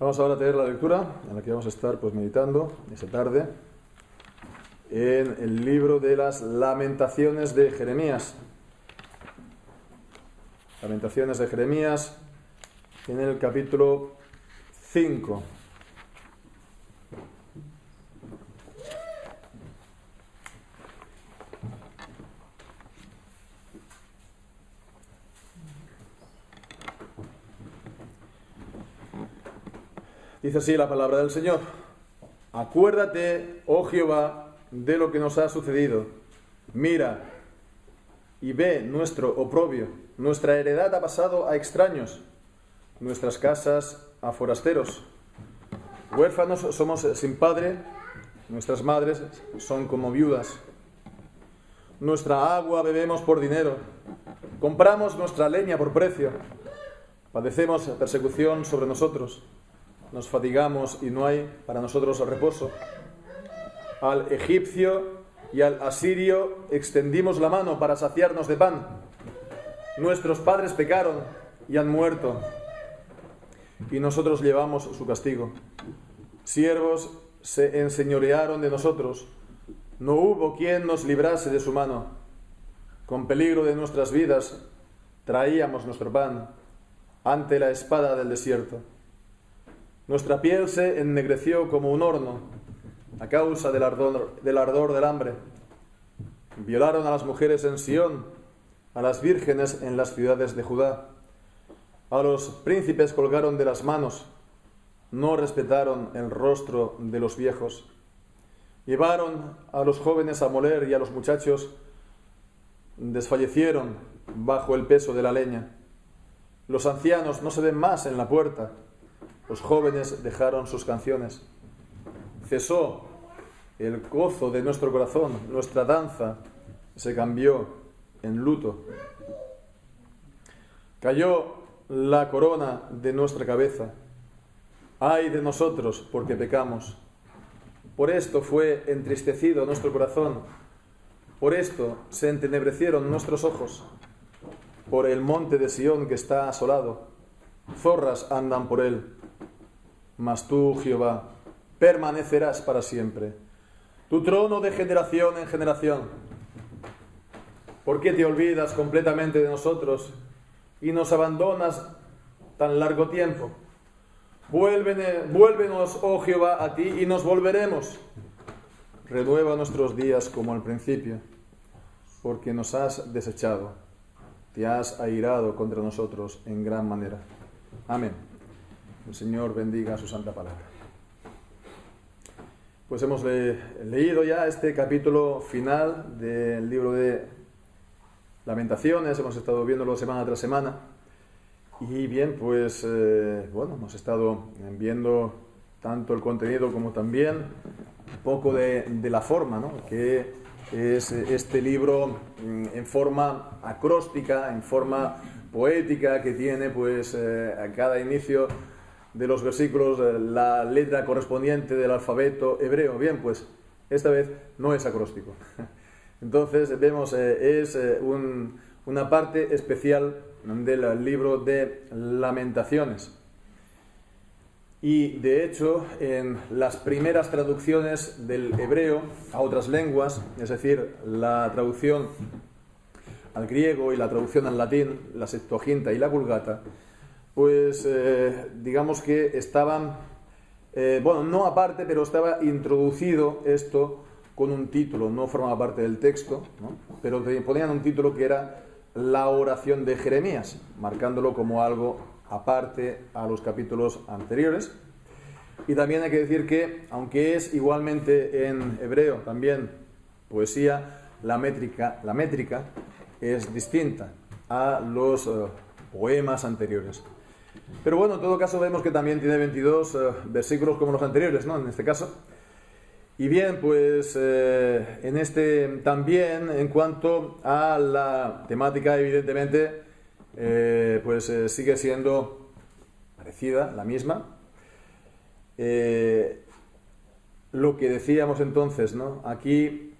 Vamos ahora a tener la lectura en la que vamos a estar meditando esta tarde en el libro de las Lamentaciones de Jeremías. Lamentaciones de Jeremías en el capítulo 5. Dice así la palabra del Señor: Acuérdate, oh Jehová, de lo que nos ha sucedido. Mira y ve nuestro oprobio. Nuestra heredad ha pasado a extraños, nuestras casas a forasteros. Huérfanos somos sin padre, nuestras madres son como viudas. Nuestra agua bebemos por dinero, compramos nuestra leña por precio. Padecemos persecución sobre nosotros. Nos fatigamos y no hay para nosotros reposo. Al egipcio y al asirio extendimos la mano para saciarnos de pan. Nuestros padres pecaron y han muerto, y nosotros llevamos su castigo. Siervos se enseñorearon de nosotros. No hubo quien nos librase de su mano. Con peligro de nuestras vidas traíamos nuestro pan ante la espada del desierto. Nuestra piel se ennegreció como un horno a causa del ardor del hambre. Violaron a las mujeres en Sión, a las vírgenes en las ciudades de Judá. A los príncipes colgaron de las manos, no respetaron el rostro de los viejos. Llevaron a los jóvenes a moler y a los muchachos desfallecieron bajo el peso de la leña. Los ancianos no se ven más en la puerta. Los jóvenes dejaron sus canciones. Cesó el gozo de nuestro corazón, nuestra danza se cambió en luto. Cayó la corona de nuestra cabeza. Ay de nosotros, porque pecamos. Por esto fue entristecido nuestro corazón. Por esto se entenebrecieron nuestros ojos. Por el monte de Sión que está asolado. Zorras andan por él. Mas tú, Jehová, permanecerás para siempre. Tu trono de generación en generación. ¿Por qué te olvidas completamente de nosotros y nos abandonas tan largo tiempo? Vuélvenos, oh Jehová, a ti y nos volveremos. Renueva nuestros días como al principio, porque nos has desechado. Te has airado contra nosotros en gran manera. Amén. El Señor bendiga su santa palabra. Pues hemos leído ya este capítulo final del libro de Lamentaciones. Hemos estado viéndolo semana tras semana. Y bien, pues hemos estado viendo tanto el contenido como también un poco de la forma, ¿no? Que es este libro en forma acróstica, en forma poética, que tiene a cada inicio de los versículos la letra correspondiente del alfabeto hebreo. Bien, pues esta vez no es acróstico. Entonces vemos, es una parte especial del libro de Lamentaciones. Y de hecho, en las primeras traducciones del hebreo a otras lenguas, es decir, la traducción al griego y la traducción al latín, la Septuaginta y la Vulgata, digamos que estaban, no aparte, pero estaba introducido esto con un título, no formaba parte del texto, ¿no? Pero ponían un título que era la oración de Jeremías, marcándolo como algo aparte a los capítulos anteriores. Y también hay que decir que, aunque es igualmente en hebreo también poesía, la métrica es distinta a los poemas anteriores. Pero bueno, en todo caso vemos que también tiene 22 versículos como los anteriores, ¿no? En este caso. Y bien, en este también, en cuanto a la temática, evidentemente, sigue siendo parecida, la misma. Lo que decíamos entonces, ¿no? Aquí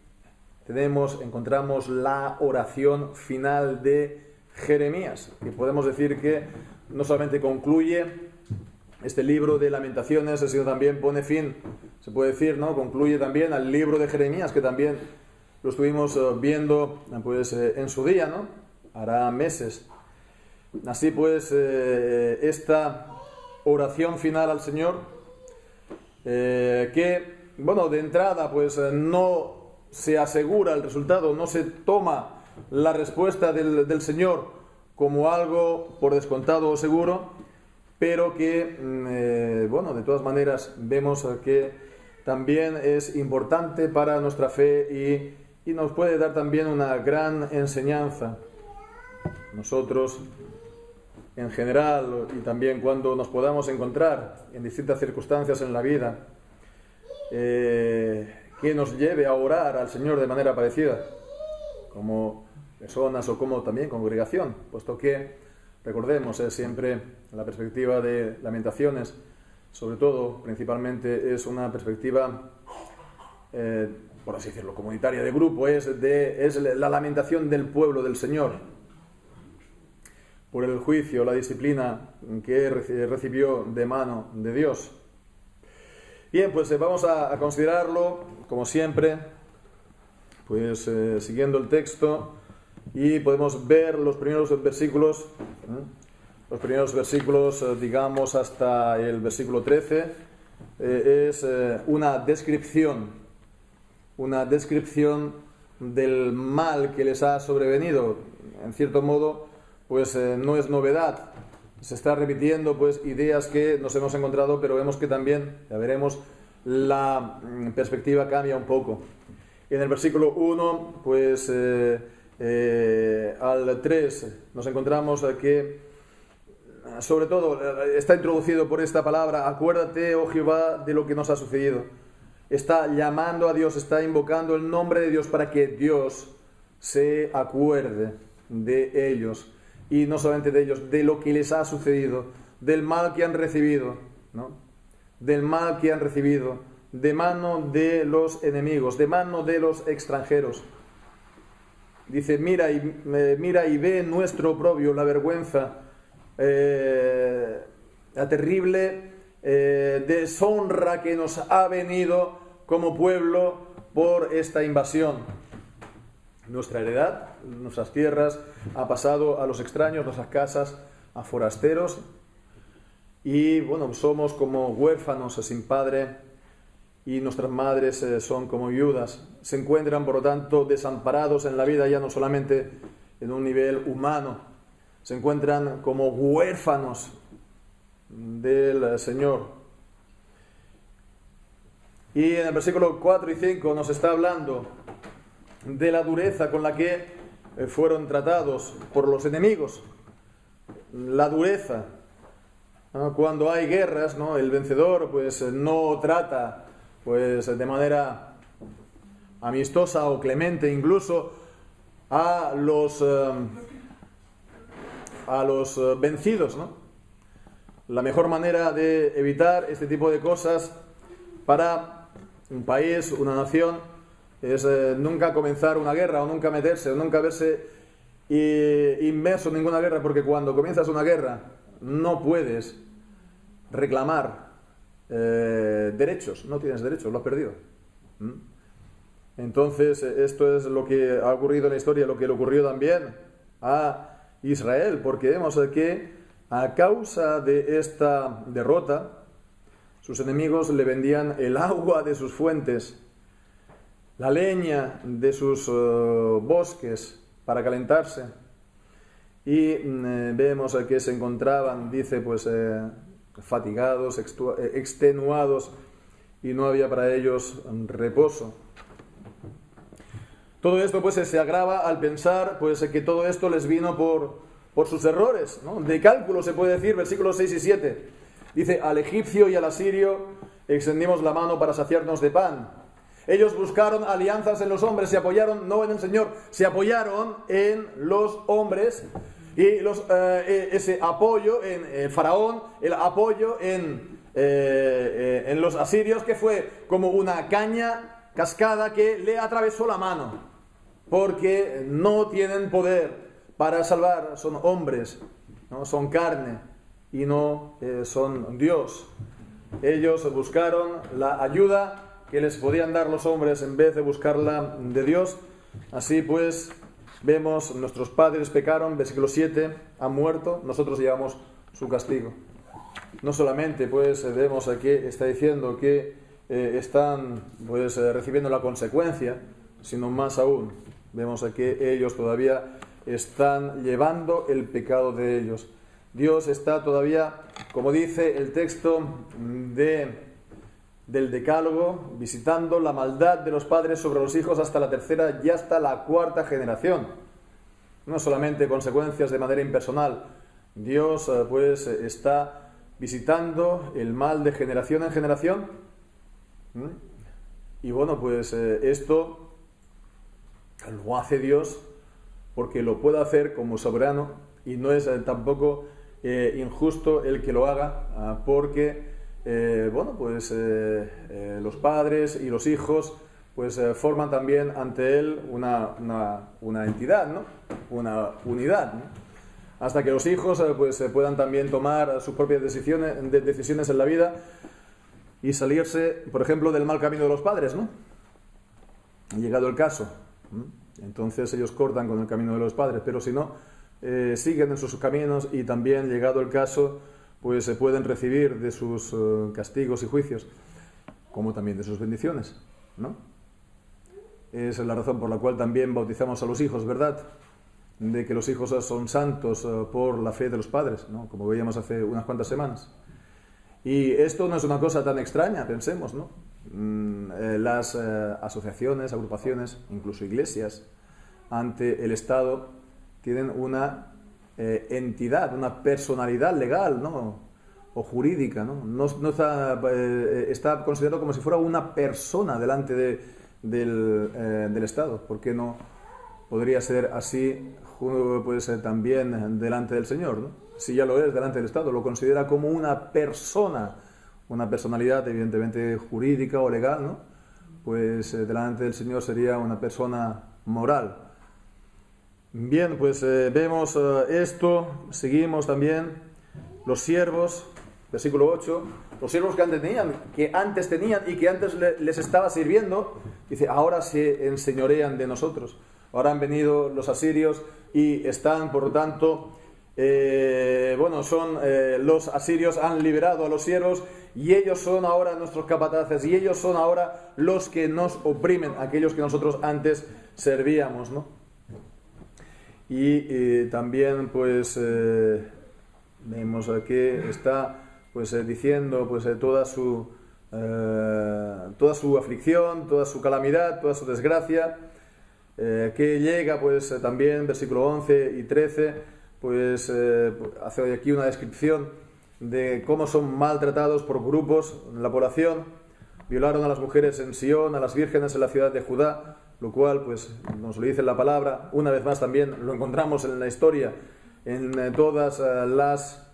encontramos la oración final de Jeremías, que podemos decir que no solamente concluye este libro de Lamentaciones, sino también pone fin, se puede decir, ¿no? Concluye también al libro de Jeremías, que también lo estuvimos viendo pues, en su día, ¿no? Hará meses. Así pues, esta oración final al Señor, que, bueno, de entrada, pues no se asegura el resultado, no se toma la respuesta del Señor como algo por descontado o seguro, pero que, bueno, de todas maneras vemos que también es importante para nuestra fe y nos puede dar también una gran enseñanza. Nosotros, en general, y también cuando nos podamos encontrar en distintas circunstancias en la vida, que nos lleve a orar al Señor de manera parecida, como personas o como también congregación, puesto que, recordemos, siempre la perspectiva de Lamentaciones, sobre todo, principalmente, es una perspectiva, por así decirlo, comunitaria, de grupo, es la lamentación del pueblo del Señor, por el juicio, la disciplina que recibió de mano de Dios. Bien, pues vamos a considerarlo, como siempre, pues siguiendo el texto, y podemos ver los primeros versículos, digamos, hasta el versículo 13, es una descripción del mal que les ha sobrevenido. En cierto modo, pues no es novedad, se está repitiendo pues ideas que nos hemos encontrado, pero vemos que también, ya veremos, la perspectiva cambia un poco. En el versículo 1 pues al 3 nos encontramos que sobre todo está introducido por esta palabra: acuérdate, oh Jehová, de lo que nos ha sucedido. Está llamando a Dios, está invocando el nombre de Dios para que Dios se acuerde de ellos. Y no solamente de ellos, de lo que les ha sucedido, del mal que han recibido, ¿no? Del mal que han recibido, de mano de los enemigos, de mano de los extranjeros. Dice, mira y ve nuestro oprobio, la vergüenza, la terrible deshonra que nos ha venido como pueblo por esta invasión. Nuestra heredad, nuestras tierras, ha pasado a los extraños, nuestras casas a forasteros, y bueno, somos como huérfanos sin padre, y nuestras madres son como viudas. Se encuentran, por lo tanto, desamparados en la vida, ya no solamente en un nivel humano, se encuentran como huérfanos del Señor. Y en el versículo 4 y 5 nos está hablando de la dureza con la que fueron tratados por los enemigos. La dureza, ¿no? Cuando hay guerras, ¿no? El vencedor pues no trata pues de manera amistosa o clemente incluso a los vencidos, ¿no? La mejor manera de evitar este tipo de cosas para un país, una nación, es nunca comenzar una guerra, o nunca meterse, o nunca verse inmerso en ninguna guerra, porque cuando comienzas una guerra no puedes reclamar derechos, no tienes derechos, lo has perdido. Entonces, esto es lo que ha ocurrido en la historia, lo que le ocurrió también a Israel, porque vemos que a causa de esta derrota, sus enemigos le vendían el agua de sus fuentes, la leña de sus bosques para calentarse, y vemos que se encontraban, dice, pues fatigados, extenuados, y no había para ellos reposo. Todo esto pues se agrava al pensar pues que todo esto les vino por sus errores, ¿no? De cálculo, se puede decir, versículos 6 y 7. Dice, al egipcio y al asirio extendimos la mano para saciarnos de pan. Ellos buscaron alianzas en los hombres, se apoyaron no en el Señor, se apoyaron en los hombres, y ese apoyo en el faraón, el apoyo en los asirios, que fue como una caña cascada que le atravesó la mano, porque no tienen poder para salvar, son hombres, ¿no? Son carne, y no son Dios. Ellos buscaron la ayuda que les podían dar los hombres en vez de buscarla de Dios. Así pues, vemos, nuestros padres pecaron, versículo 7, han muerto, nosotros llevamos su castigo. No solamente, pues, vemos aquí, está diciendo que están, pues, recibiendo la consecuencia, sino más aún, vemos aquí ellos todavía están llevando el pecado de ellos. Dios está todavía, como dice el texto del Decálogo, visitando la maldad de los padres sobre los hijos hasta la tercera y hasta la cuarta generación. No solamente consecuencias de manera impersonal. Dios, pues, está visitando el mal de generación en generación. Y bueno, pues esto lo hace Dios porque lo puede hacer como soberano y no es tampoco injusto el que lo haga, porque bueno, pues los padres y los hijos pues forman también ante él una entidad, ¿no? Una unidad, ¿no? Hasta que los hijos pues puedan también tomar sus propias decisiones en la vida y salirse, por ejemplo, del mal camino de los padres, ¿no? Llegado el caso, entonces ellos cortan con el camino de los padres, pero si no, siguen en sus caminos y también, llegado el caso, pues se pueden recibir de sus castigos y juicios, como también de sus bendiciones, ¿no? Es la razón por la cual también bautizamos a los hijos, ¿verdad? De que los hijos son santos por la fe de los padres, ¿no? Como veíamos hace unas cuantas semanas. Y esto no es una cosa tan extraña, pensemos, ¿no? Las asociaciones, agrupaciones, incluso iglesias, ante el Estado, tienen una entidad, una personalidad legal, ¿no? O jurídica, ¿no? No está considerado como si fuera una persona delante del Estado. ¿Por qué no podría ser así, puede ser también delante del Señor, ¿no? Si ya lo es delante del Estado, lo considera como una persona, una personalidad evidentemente jurídica o legal, ¿no? Pues delante del Señor sería una persona moral. Bien, pues vemos esto, seguimos también, los siervos, versículo 8, los siervos que antes tenían y que antes les estaba sirviendo, dice, ahora se enseñorean de nosotros. Ahora han venido los asirios y están, por lo tanto, los asirios han liberado a los siervos y ellos son ahora nuestros capataces y ellos son ahora los que nos oprimen, aquellos que nosotros antes servíamos, ¿no? Y también, pues, vemos aquí está, pues, diciendo, pues, toda su aflicción, toda su calamidad, toda su desgracia, que llega, pues, también, versículo 11 y 13, pues hace hoy aquí una descripción de cómo son maltratados por grupos en la población. Violaron a las mujeres en Sión, a las vírgenes en la ciudad de Judá, lo cual, pues, nos lo dice la palabra. Una vez más también lo encontramos en la historia, en todas las,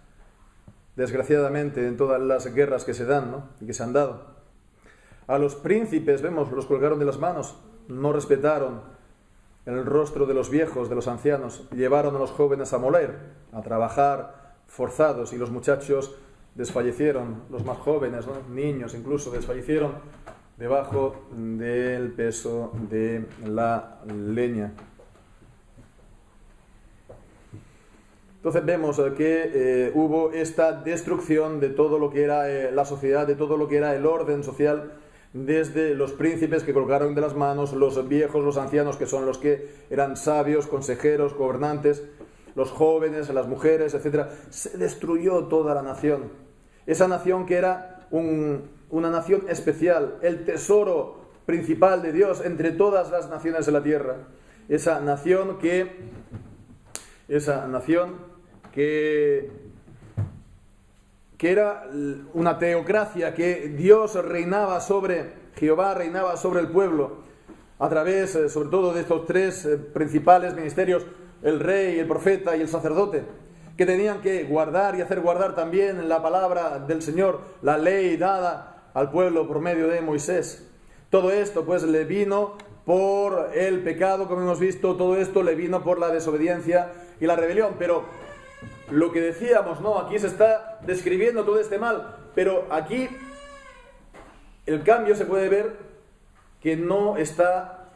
desgraciadamente, en todas las guerras que se dan, ¿no? Y que se han dado. A los príncipes, vemos, los colgaron de las manos, no respetaron el rostro de los viejos, de los ancianos, llevaron a los jóvenes a moler, a trabajar forzados, y los muchachos desfallecieron, los más jóvenes, ¿no? Niños incluso, desfallecieron debajo del peso de la leña. Entonces vemos que hubo esta destrucción de todo lo que era la sociedad, de todo lo que era el orden social, desde los príncipes que colgaron de las manos, los viejos, los ancianos, que son los que eran sabios, consejeros, gobernantes, los jóvenes, las mujeres, etc. Se destruyó toda la nación. Esa nación que era una nación especial, el tesoro principal de Dios entre todas las naciones de la tierra. Esa nación que era una teocracia, que Dios reinaba sobre, Jehová reinaba sobre el pueblo, a través, sobre todo, de estos tres principales ministerios, el rey, el profeta y el sacerdote, que tenían que guardar y hacer guardar también la palabra del Señor, la ley dada al pueblo por medio de Moisés. Todo esto, pues, le vino por el pecado, como hemos visto, todo esto le vino por la desobediencia y la rebelión, pero lo que decíamos, ¿no? Aquí se está describiendo todo este mal, pero aquí el cambio se puede ver que no está,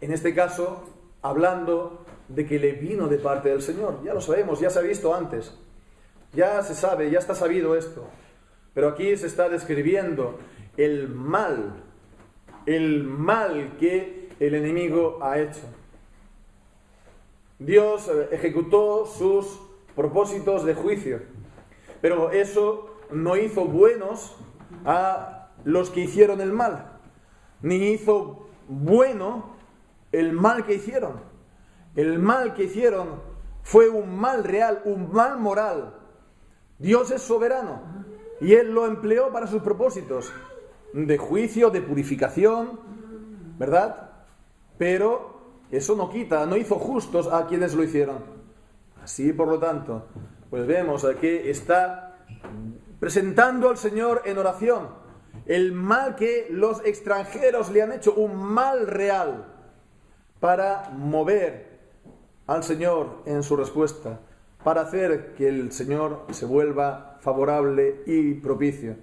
en este caso, hablando de que le vino de parte del Señor. Ya lo sabemos, ya se ha visto antes. Ya se sabe, ya está sabido esto. Pero aquí se está describiendo el mal que el enemigo ha hecho. Dios ejecutó sus propósitos de juicio, pero eso no hizo buenos a los que hicieron el mal, ni hizo bueno el mal que hicieron. El mal que hicieron fue un mal real, un mal moral. Dios es soberano y Él lo empleó para sus propósitos de juicio, de purificación, ¿verdad? Pero eso no quita, no hizo justos a quienes lo hicieron. Así, por lo tanto, pues vemos que está presentando al Señor en oración el mal que los extranjeros le han hecho, un mal real, para mover al Señor en su respuesta, para hacer que el Señor se vuelva favorable y propicio.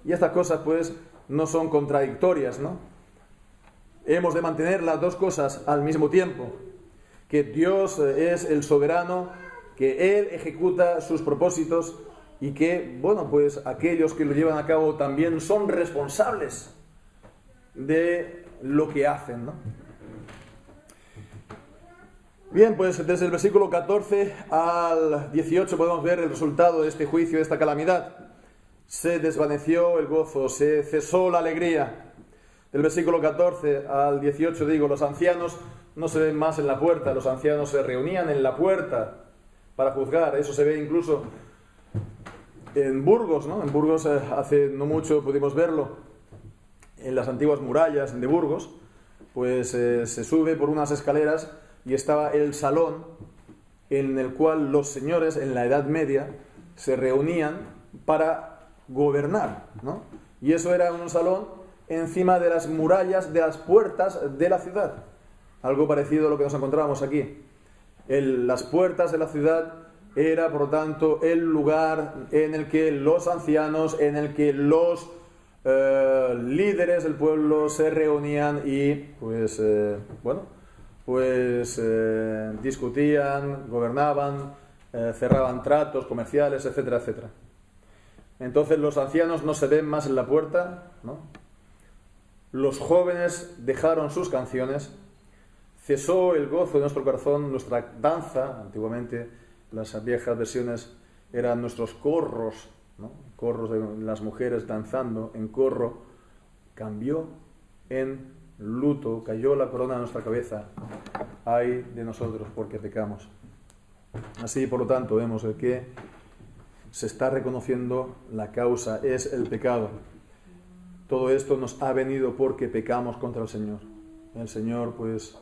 Y estas cosas pues no son contradictorias, ¿no? Hemos de mantener las dos cosas al mismo tiempo, que Dios es el soberano, que Él ejecuta sus propósitos y que, bueno, pues aquellos que lo llevan a cabo también son responsables de lo que hacen, ¿no? Bien, pues desde el versículo 14 al 18 podemos ver el resultado de este juicio, de esta calamidad. Se desvaneció el gozo, se cesó la alegría. Del versículo 14 al 18 digo, los ancianos no se ven más en la puerta, los ancianos se reunían en la puerta para juzgar. Eso se ve incluso en Burgos, ¿no? En Burgos hace no mucho pudimos verlo, en las antiguas murallas de Burgos, pues se sube por unas escaleras y estaba el salón en el cual los señores en la Edad Media se reunían para gobernar, ¿no? Y eso era un salón encima de las murallas, de las puertas de la ciudad. Algo parecido a lo que nos encontrábamos aquí. Las puertas de la ciudad era, por lo tanto, el lugar en el que los ancianos, en el que los líderes del pueblo se reunían y, pues, discutían, gobernaban, cerraban tratos comerciales, etcétera, etcétera. Entonces los ancianos no se ven más en la puerta, ¿no? Los jóvenes dejaron sus canciones, cesó el gozo de nuestro corazón, nuestra danza. Antiguamente las viejas versiones eran nuestros corros, ¿no? Corros de las mujeres danzando en corro. Cambió en luto, cayó la corona de nuestra cabeza. Ay de nosotros porque pecamos. Así, por lo tanto, vemos que se está reconociendo la causa, es el pecado. Todo esto nos ha venido porque pecamos contra el Señor. El Señor, pues,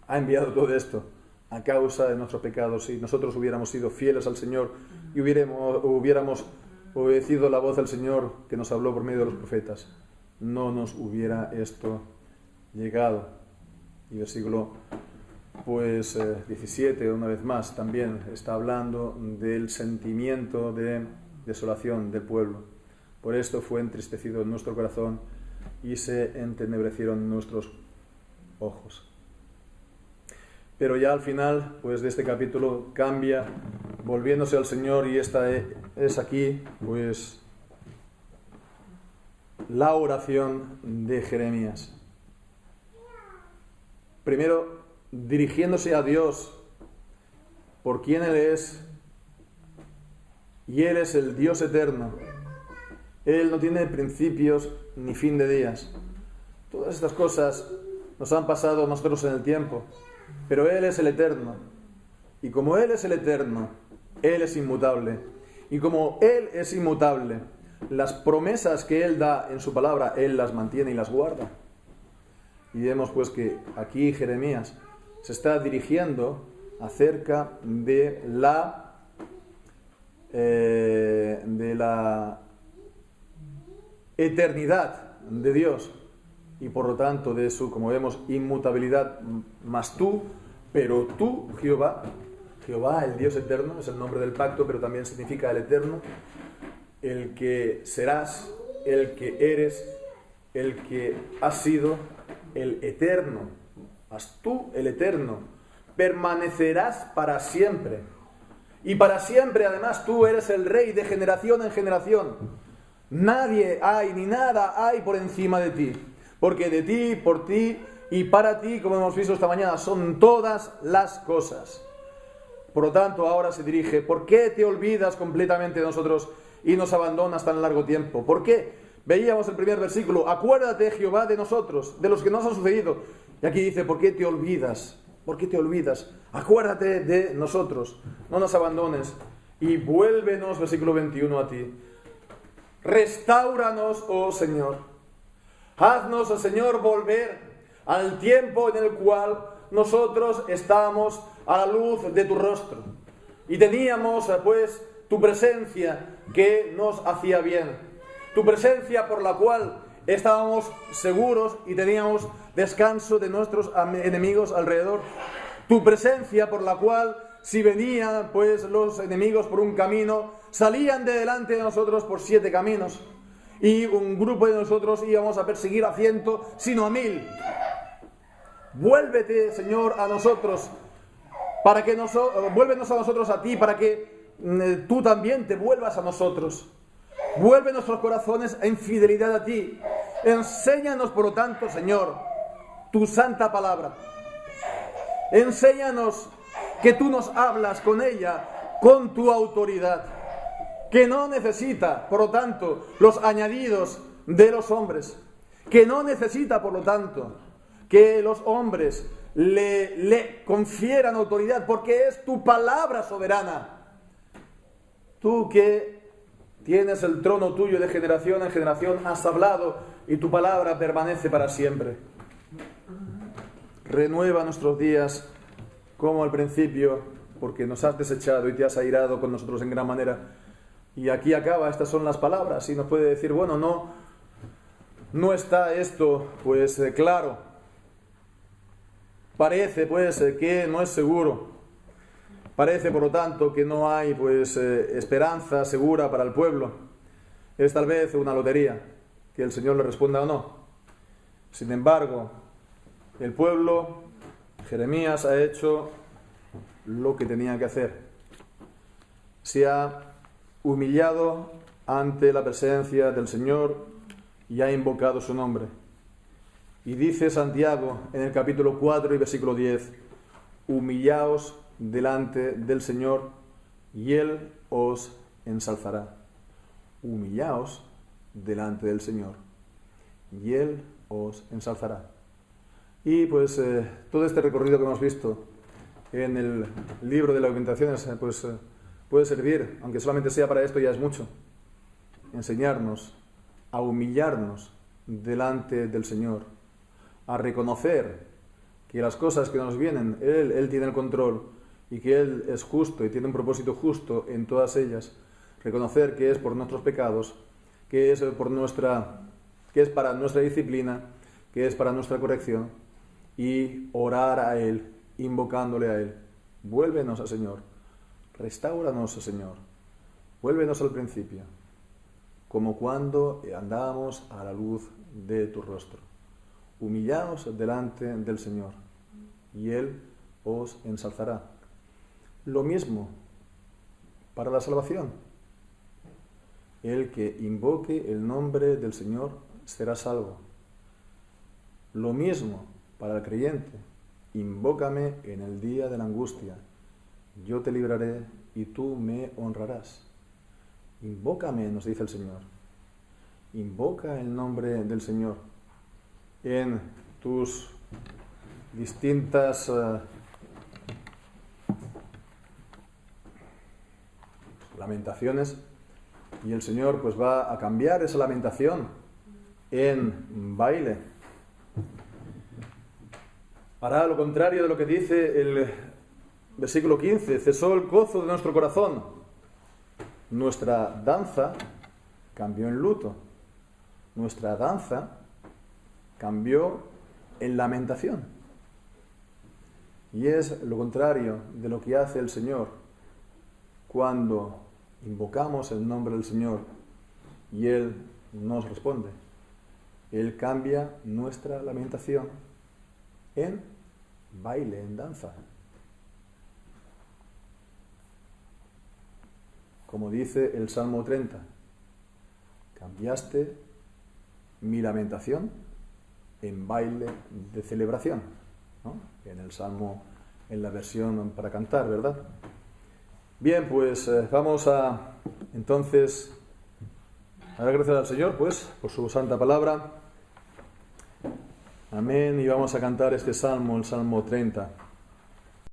ha enviado todo esto a causa de nuestros pecados. Si nosotros hubiéramos sido fieles al Señor y hubiéramos obedecido la voz del Señor que nos habló por medio de los profetas, no nos hubiera esto llegado. Y versículo 17, una vez más, también está hablando del sentimiento de desolación del pueblo. Por esto fue entristecido nuestro corazón y se entenebrecieron nuestros ojos. Pero ya al final, pues, de este capítulo cambia, volviéndose al Señor, y esta es aquí, pues, la oración de Jeremías. Primero, dirigiéndose a Dios por quien Él es, y Él es el Dios eterno. Él no tiene principios ni fin de días. Todas estas cosas nos han pasado a nosotros en el tiempo, pero Él es el eterno. Y como Él es el eterno, Él es inmutable. Y como Él es inmutable, las promesas que Él da en su palabra, Él las mantiene y las guarda. Y vemos pues que aquí Jeremías se está dirigiendo acerca de la eternidad de Dios y por lo tanto de su, como vemos, inmutabilidad. Mas tú Pero tú, Jehová, Jehová, el Dios eterno, es el nombre del pacto, pero también significa el eterno, el que serás, el que eres, el que has sido, el eterno. Has tú, el eterno, permanecerás para siempre. Y para siempre, además, tú eres el Rey de generación en generación. Nadie hay, ni nada hay por encima de ti. Porque de ti, por ti y para ti, como hemos visto esta mañana, son todas las cosas. Por lo tanto, ahora se dirige: ¿por qué te olvidas completamente de nosotros y nos abandonas tan largo tiempo? ¿Por qué? Veíamos el primer versículo: acuérdate, Jehová, de nosotros, de los que nos han sucedido. Y aquí dice: ¿por qué te olvidas? ¿Por qué te olvidas? Acuérdate de nosotros, no nos abandones y vuélvenos, versículo 21, a ti. Restáuranos, oh Señor. Haznos, oh Señor, volver al tiempo en el cual nosotros estábamos a la luz de tu rostro y teníamos, pues, tu presencia que nos hacía bien. Tu presencia por la cual estábamos seguros y teníamos descanso de nuestros enemigos alrededor. Tu presencia por la cual, si venían pues los enemigos por un camino, salían de delante de nosotros por 7 caminos. Y un grupo de nosotros íbamos a perseguir a 100, sino a 1000. Vuélvete, Señor, a nosotros, para que vuélvenos a nosotros a ti, para que tú también te vuelvas a nosotros. Vuelve nuestros corazones en fidelidad a ti. Enséñanos, por lo tanto, Señor, tu santa palabra. Enséñanos que tú nos hablas con ella, con tu autoridad, que no necesita, por lo tanto, los añadidos de los hombres, que no necesita, por lo tanto, que los hombres le confieran autoridad, porque es tu palabra soberana. Tú que tienes el trono tuyo de generación en generación, has hablado y tu palabra permanece para siempre. Renueva nuestros días como al principio, porque nos has desechado y te has airado con nosotros en gran manera. Y aquí acaba, estas son las palabras, y nos puede decir: bueno, no está esto pues claro. Parece pues que no es seguro. Parece, por lo tanto, que no hay pues esperanza segura para el pueblo. Es tal vez una lotería, que el Señor le responda o no. Sin embargo, el pueblo, Jeremías, ha hecho lo que tenía que hacer. Se ha humillado ante la presencia del Señor y ha invocado su nombre. Y dice Santiago en el capítulo 4 y versículo 10: humillaos delante del Señor y Él os ensalzará. Humillaos delante del Señor y Él os ensalzará. Y pues todo este recorrido que hemos visto en el libro de Lamentaciones pues puede servir, aunque solamente sea para esto, ya es mucho. Enseñarnos a humillarnos delante del Señor, a reconocer que las cosas que nos vienen, Él tiene el control y que Él es justo y tiene un propósito justo en todas ellas. Reconocer que es por nuestros pecados, que es para nuestra disciplina, que es para nuestra corrección, y orar a Él, invocándole a Él. Vuélvenos al Señor, restáuranos, Señor, vuélvenos al principio, como cuando andábamos a la luz de tu rostro. Humillaos delante del Señor y Él os ensalzará. Lo mismo para la salvación. El que invoque el nombre del Señor será salvo. Lo mismo para el creyente. Invócame en el día de la angustia. Yo te libraré y tú me honrarás. Invócame, nos dice el Señor. Invoca el nombre del Señor en tus distintas lamentaciones, y el Señor pues va a cambiar esa lamentación en baile. Hará lo contrario de lo que dice el versículo 15: cesó el gozo de nuestro corazón. Nuestra danza cambió en luto. Nuestra danza cambió en lamentación. Y es lo contrario de lo que hace el Señor cuando invocamos el nombre del Señor y Él nos responde. Él cambia nuestra lamentación en baile, en danza. Como dice el Salmo 30, cambiaste mi lamentación en baile de celebración, ¿no? En el Salmo, en la versión para cantar, ¿verdad? Bien, pues vamos a entonces a dar gracias al Señor, pues, por su santa palabra. Amén, y vamos a cantar este salmo, el Salmo 30.